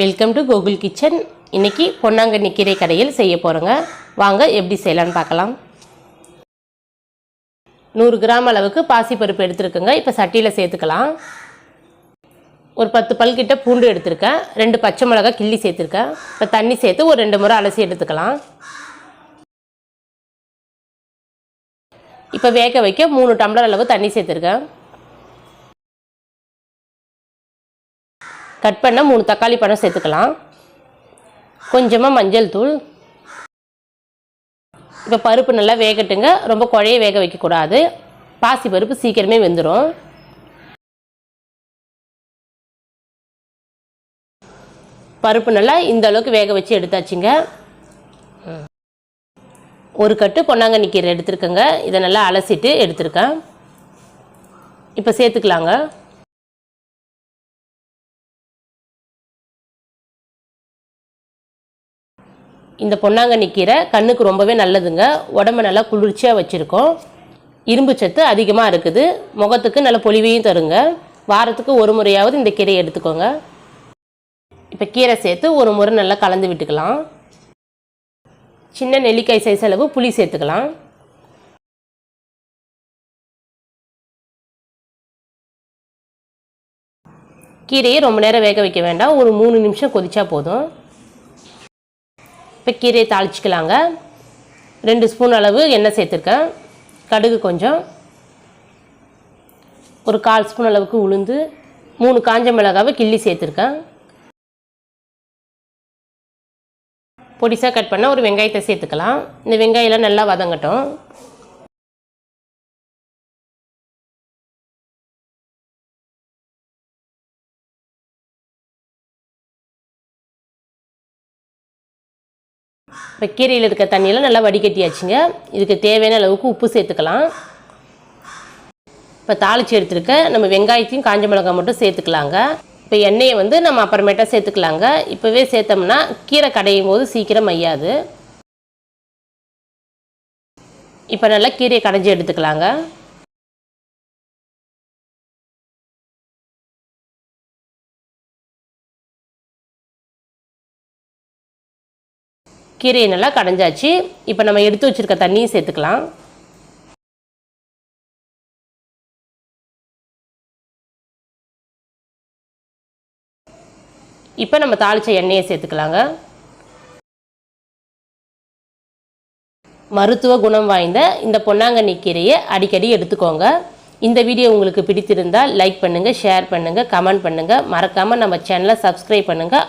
Welcome to Gokul kitchen. இன்றைக்கி பொன்னாங்கண்ணி கீரை கடையில் செய்ய போகிறோங்க. வாங்க எப்படி செய்யலான்னு பார்க்கலாம். 100 கிராம் அளவுக்கு பாசிப்பருப்பு எடுத்துருக்குங்க. இப்போ சட்டியில் சேர்த்துக்கலாம். ஒரு 10 பல் கிட்ட பூண்டு எடுத்துருக்கேன். 2 பச்சை மிளகாய் கிள்ளி சேர்த்துருக்கேன். இப்போ தண்ணி சேர்த்து ஒரு 2 முறை அலசி எடுத்துக்கலாம். இப்போ வேக வைக்க 3 டம்ளர் அளவு தண்ணி சேர்த்துருக்கேன். கட் பண்ண 3 தக்காளி பழம் சேர்த்துக்கலாம். கொஞ்சமாக மஞ்சள் தூள். இப்போ பருப்பு நல்லா வேகட்டுங்க. ரொம்ப குழைய வேக வைக்கக்கூடாது. பாசி பருப்பு சீக்கிரமே வெந்துடும். பருப்பு நல்லா இந்த அளவுக்கு வேக வச்சு எடுத்தாச்சுங்க. ஒரு கட்டு பொன்னாங்கண்ணி கீரை எடுத்துருக்கேங்க. இதை நல்லா அலசிட்டு எடுத்துருக்கேன். இப்போ சேர்த்துக்கலாங்க. இந்த பொன்னாங்கண்ணி கீரை கண்ணுக்கு ரொம்பவே நல்லதுங்க. உடம்பு நல்லா குளிர்ச்சியாக வச்சுருக்கோம். இரும்பு சத்து அதிகமாக இருக்குது. முகத்துக்கு நல்ல பொலிவையும் தருங்க. வாரத்துக்கு ஒரு முறையாவது இந்த கீரையை எடுத்துக்கோங்க. இப்போ கீரை சேர்த்து ஒரு முறை நல்லா கலந்து விட்டுக்கலாம். சின்ன நெல்லிக்காய் சைஸ் அளவு புளி சேர்த்துக்கலாம். கீரையை ரொம்ப நேரம் வேக வைக்க வேண்டாம். ஒரு 3 நிமிஷம் கொதிச்சா போதும். இப்போ கீரையை தாளிச்சிக்கலாங்க. 2 ஸ்பூன் அளவு எண்ணெய் சேர்த்துருக்கேன். கடுகு கொஞ்சம், ஒரு 1/4 ஸ்பூன் அளவுக்கு உளுந்து, 3 காஞ்ச மிளகாவை கிள்ளி சேர்த்துருக்கேன். பொடிசாக கட் பண்ண ஒரு வெங்காயத்தை சேர்த்துக்கலாம். இந்த வெங்காயம்லாம் நல்லா வதங்கட்டும். இப்போ கீரையில் இருக்க தண்ணியெல்லாம் நல்லா வடிகட்டியாச்சுங்க. இதுக்கு தேவையான அளவுக்கு உப்பு சேர்த்துக்கலாம். இப்போ தாளித்து எடுத்துருக்க நம்ம வெங்காயத்தையும் காஞ்ச மிளகாய் மட்டும் சேர்த்துக்கலாங்க. இப்போ எண்ணெயை நம்ம அப்புறமேட்டா சேர்த்துக்கலாங்க. இப்போவே சேர்த்தோம்னா கீரை கடையும் போது சீக்கிரம் மையாது. இப்போ நல்லா கீரையை கடைஞ்சி எடுத்துக்கலாங்க. கீரையை நல்லா கடைஞ்சாச்சு. இப்போ நம்ம எடுத்து வச்சுருக்க தண்ணியும் சேர்த்துக்கலாம். இப்போ நம்ம தாளித்த எண்ணெயை சேர்த்துக்கலாங்க. மருத்துவ குணம் வாய்ந்த இந்த பொன்னாங்கண்ணி கீரையை அடிக்கடி எடுத்துக்கோங்க. இந்த வீடியோ உங்களுக்கு பிடித்திருந்தால் லைக் பண்ணுங்கள், ஷேர் பண்ணுங்கள், கமெண்ட் பண்ணுங்கள். மறக்காமல் நம்ம சேனலை சப்ஸ்கிரைப் பண்ணுங்கள்.